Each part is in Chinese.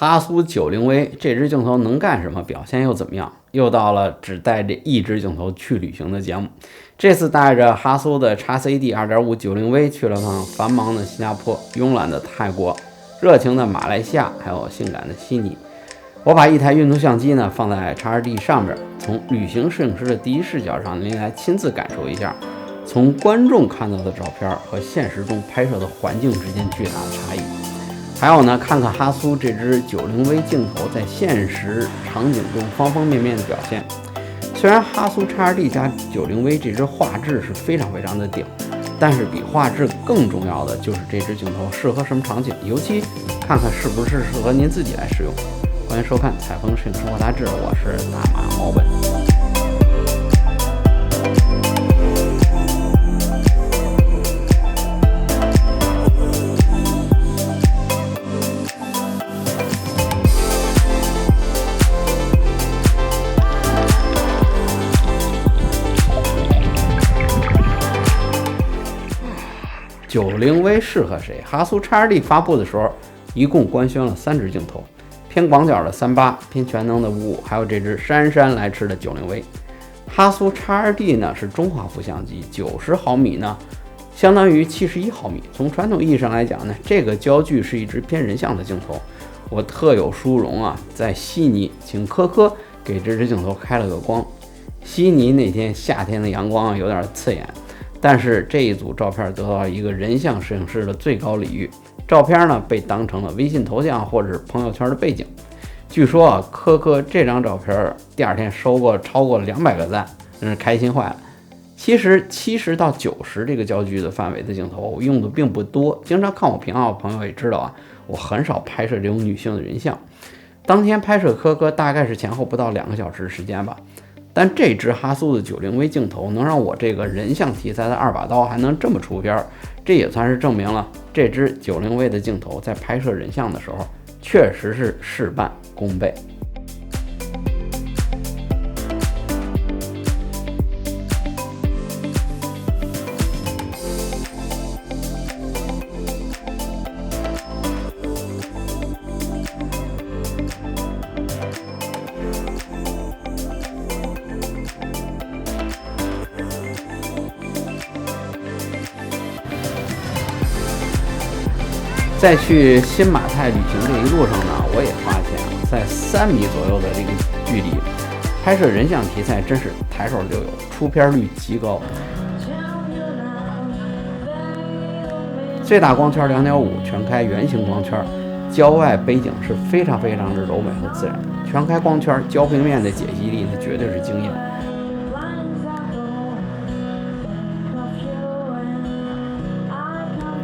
哈苏90V这支镜头能干什么？表现又怎么样？又到了只带着一支镜头去旅行的节目。这次带着哈苏的 XCD 2.5 90V 去了趟繁忙的新加坡、慵懒的泰国、热情的马来西亚，还有性感的悉尼。我把一台运动相机呢放在 XD 上边，从旅行摄影师的第一视角上，您来亲自感受一下，从观众看到的照片和现实中拍摄的环境之间巨大的差异。还有呢，看看哈苏这支90V 镜头在现实场景中方方面面的表现。虽然哈苏 XD 加90V 这支画质是非常的顶，但是比画质更重要的就是这支镜头适合什么场景，尤其看看是不是适合您自己来使用。欢迎收看采风摄影生活杂志，我是大马毛本。90V 适合谁？哈苏 XD 发布的时候，一共官宣了3支镜头，偏广角的38，偏全能的55，还有这支姗姗来迟的90V。哈苏 XD 呢是中画幅相机，90毫米呢相当于71毫米。从传统意义上来讲呢，这个焦距是一支偏人像的镜头。我特有殊荣啊，在悉尼请科科给这支镜头开了个光。悉尼那天夏天的阳光有点刺眼。但是这一组照片得到一个人像摄影师的最高礼遇，照片呢被当成了微信头像或者是朋友圈的背景。据说啊，科科这张照片第二天收过超过200个赞，真是开心坏了。其实70到90这个焦距的范围的镜头我用的并不多，经常看我频道的朋友也知道啊，我很少拍摄这种女性的人像。当天拍摄科科大概是前后不到2个小时的时间吧。但这支哈苏的90V 镜头能让我这个人像题材的2把刀还能这么出片，这也算是证明了这支90V 的镜头在拍摄人像的时候确实是事半功倍。在去新马泰旅行这一路上呢，我也发现啊，在3米左右的这个距离拍摄人像题材真是抬手就有，出片率极高。最大光圈2.5，全开圆形光圈，郊外背景是非常的柔美和自然，全开光圈焦平面的解析力那绝对是惊艳。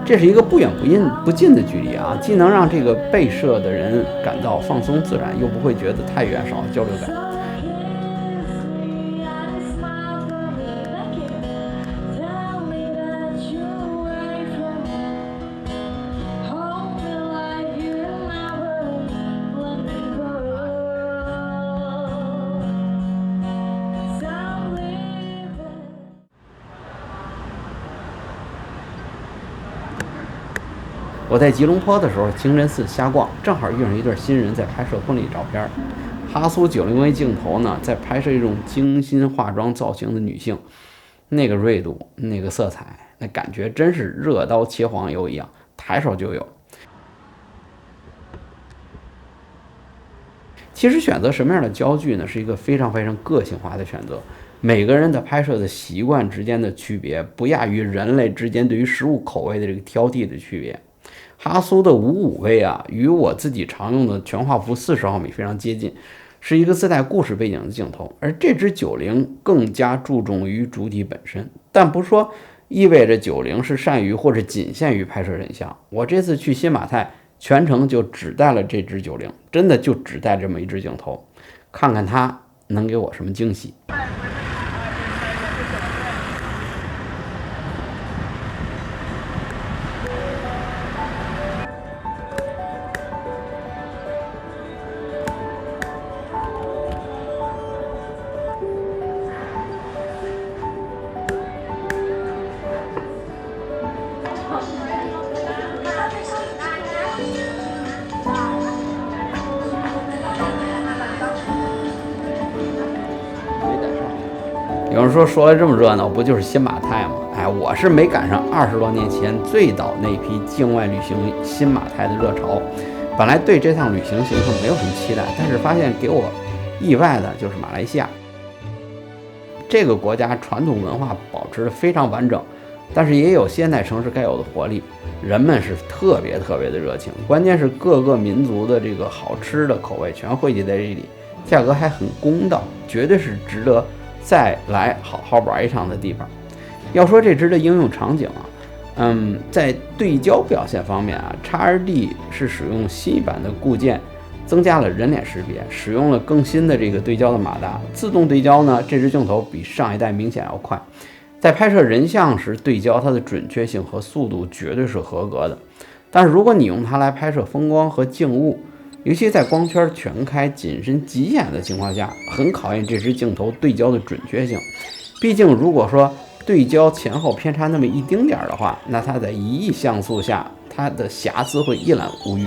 这是一个不远不近的距离啊，既能让这个被摄的人感到放松自然，又不会觉得太远少了交流感。我在吉隆坡的时候，清真寺瞎逛，正好遇上一对新人在拍摄婚礼照片。哈苏90V 镜头呢，在拍摄一种精心化妆造型的女性，那个锐度、那个色彩，那感觉真是热刀切黄油一样，抬手就有。其实选择什么样的焦距呢，是一个非常个性化的选择。每个人的拍摄的习惯之间的区别，不亚于人类之间对于食物口味的这个挑剔的区别。哈苏的55V啊，与我自己常用的全画幅40毫米非常接近，是一个自带故事背景的镜头。而这支90更加注重于主体本身，但不说意味着90是善于或者仅限于拍摄人像。我这次去新马泰，全程就只带了这支90，真的就只带这么一支镜头，看看它能给我什么惊喜。有人说了这么热闹，不就是新马泰吗？哎，我是没赶上20多年前最早那批境外旅行新马泰的热潮。本来对这趟旅行行程没有什么期待，但是发现给我意外的就是马来西亚。这个国家传统文化保持得非常完整，但是也有现代城市该有的活力，人们是特别的热情，关键是各个民族的这个好吃的口味全汇集在这里，价格还很公道，绝对是值得再来好好玩一趟的地方。要说这支的应用场景啊，在对焦表现方面啊，XRD 是使用新版的固件，增加了人脸识别，使用了更新的这个对焦的马达，自动对焦呢，这支镜头比上一代明显要快。在拍摄人像时对焦，它的准确性和速度绝对是合格的。但是如果你用它来拍摄风光和静物，尤其在光圈全开、景深极显的情况下，很考验这支镜头对焦的准确性。毕竟如果说对焦前后偏差那么一丁点的话，那它在1亿像素下，它的瑕疵会一览无余。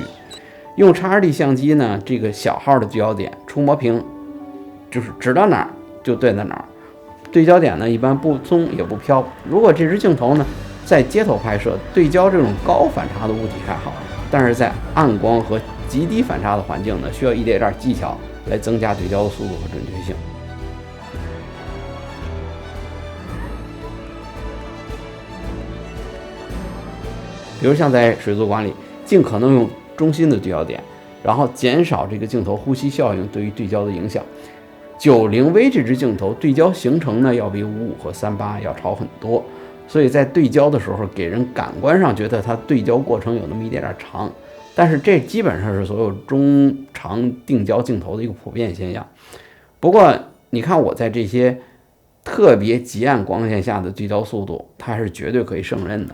用 XRD 相机呢，这个小号的对焦点触摸屏就是指到哪儿就对到哪儿，对焦点呢一般不松也不飘。如果这支镜头呢在街头拍摄，对焦这种高反差的物体还好，但是在暗光和极低反差的环境呢，需要一点技巧来增加对焦的速度和准确性。比如像在水族馆里，尽可能用中心的对焦点，然后减少这个镜头呼吸效应对于对焦的影响。90V 这支镜头对焦行程呢，要比55和38要长很多，所以在对焦的时候，给人感官上觉得它对焦过程有那么一点长。但是这基本上是所有中长定焦镜头的一个普遍现象。不过你看我在这些特别极暗光线下的对焦速度，它是绝对可以胜任的。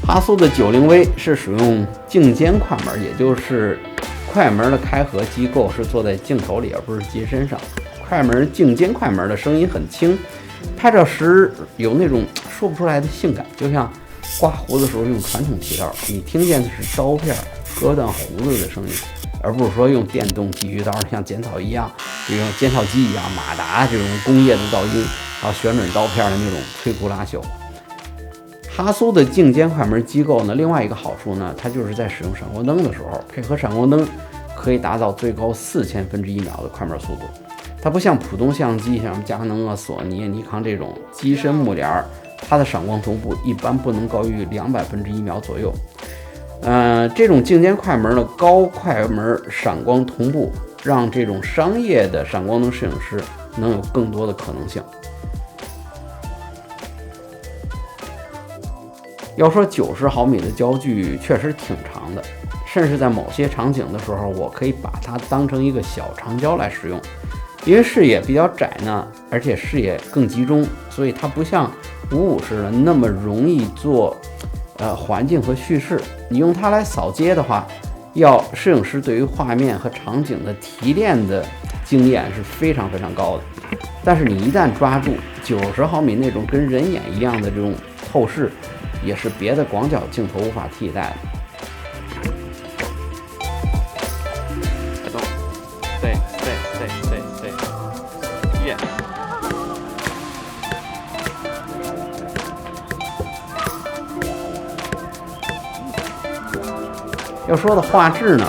哈苏的90V 是使用镜间快门，也就是快门的开合机构是坐在镜头里，而不是机身上。镜间快门的声音很轻，拍照时有那种说不出来的性感，就像刮胡子时候用传统剃刀，你听见的是刀片割断胡子的声音，而不是说用电动剃须刀像剪草一样，就用剪草机一样马达这种工业的噪音，还有旋转刀片的那种摧枯拉朽。哈苏的镜间快门机构呢，另外一个好处呢，它就是在使用闪光灯的时候，配合闪光灯可以达到最高4000分之一秒的快门速度。它不像普通相机，像佳能啊、索尼、尼康这种机身目帘，它的闪光同步一般不能高于200分之一秒左右。这种镜间快门的高快门闪光同步，让这种商业的闪光灯摄影师能有更多的可能性。要说90毫米的焦距确实挺长的，甚至在某些场景的时候，我可以把它当成一个小长焦来使用。因为视野比较窄呢，而且视野更集中，所以它不像55似的那么容易做环境和叙事。你用它来扫街的话，要摄影师对于画面和场景的提炼的经验是非常高的。但是你一旦抓住90毫米那种跟人眼一样的这种透视，也是别的广角镜头无法替代的。对，耶！要说的画质呢，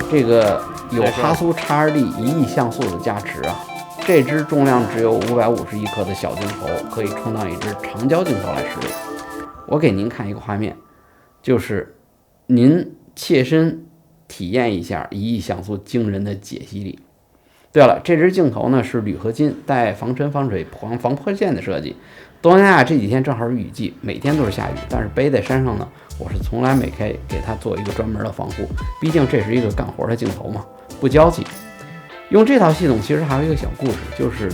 这个有哈苏 XRD 1亿像素的加持啊，这支重量只有551克的小镜头可以充当一支长焦镜头来使用。我给您看一个画面，就是您切身体验一下1亿像素惊人的解析力。对了，这支镜头呢是铝合金带防尘、防水、防泼溅的设计。东南亚这几天正好是雨季，每天都是下雨，但是背在山上呢，我是从来没给它做一个专门的防护，毕竟这是一个干活的镜头嘛，不娇气，用这套系统其实还有一个小故事，就是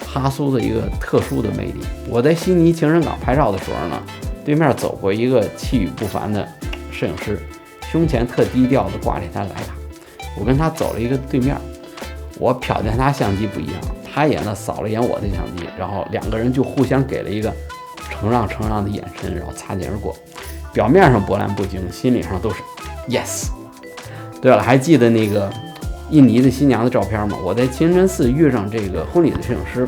哈苏的一个特殊的魅力。我在悉尼情人港拍照的时候呢，对面走过一个气宇不凡的摄影师，胸前特低调的挂着一台徕卡。我跟他走了一个对面，我瞟见他相机不一样，他也呢扫了一眼我的相机，然后两个人就互相给了一个承让的眼神，然后擦肩而过。表面上波澜不惊，心理上都是 yes。 对了，还记得那个印尼的新娘的照片吗？我在清真寺遇上这个婚礼的摄影师，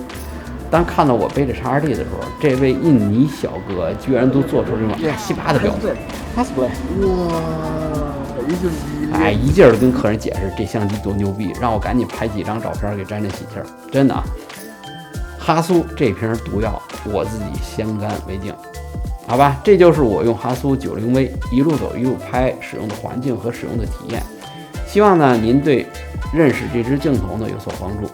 当看到我背着XRD的时候，这位印尼小哥居然都做出这种稀巴的表情。哇，一劲儿跟客人解释这相机多牛逼，让我赶紧拍几张照片给沾沾喜气儿。真的啊，哈苏这瓶毒药我自己相干为敬。好吧，这就是我用哈苏 90V 一路走一路拍使用的环境和使用的体验。希望呢您对认识这支镜头呢有所帮助。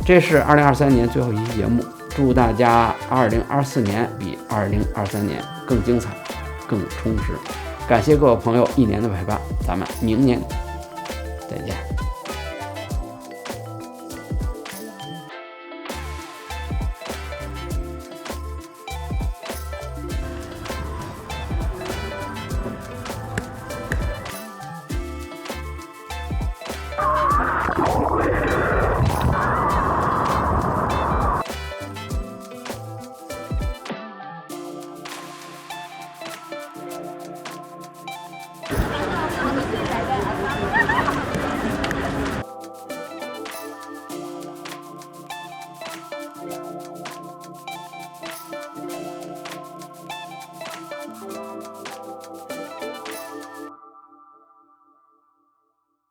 这是2023年最后一期节目，祝大家2024年比2023年更精彩更充实。感谢各位朋友一年的陪伴，咱们明年再见。